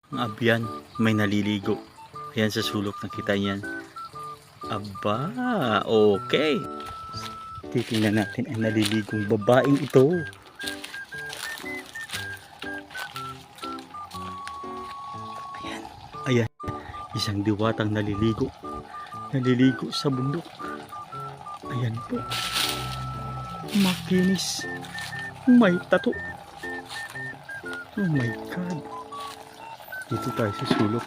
Ang abyan, may naliligo. Ayan sa sulok, nakita niyan. Aba, okay. Titingnan natin ang naliligong babaeng ito. Ayan, ayan. Isang diwatang naliligo. Naliligo sa bundok. Ayan po. Makinis. May tato. Oh my God. Dito tayo sa sulok.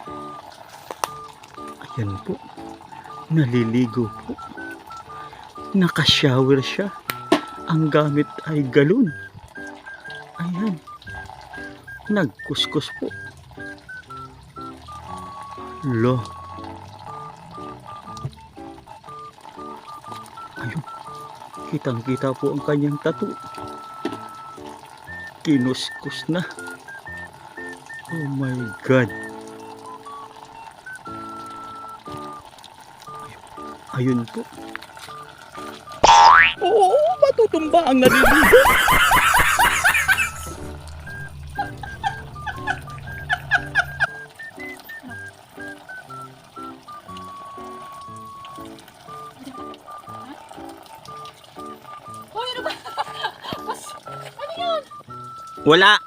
Ayan po. Naliligo po. Naka-shower siya. Ang gamit ay galon. Ayan. Nagkuskus po. Lo. Ayun. Kitang-kita po ang kanyang tattoo. Kinuskus na. Oh my God. Ayun po. Oo, matutumba ang naliligo. Hoy, ano ba? Ano yun? Wala.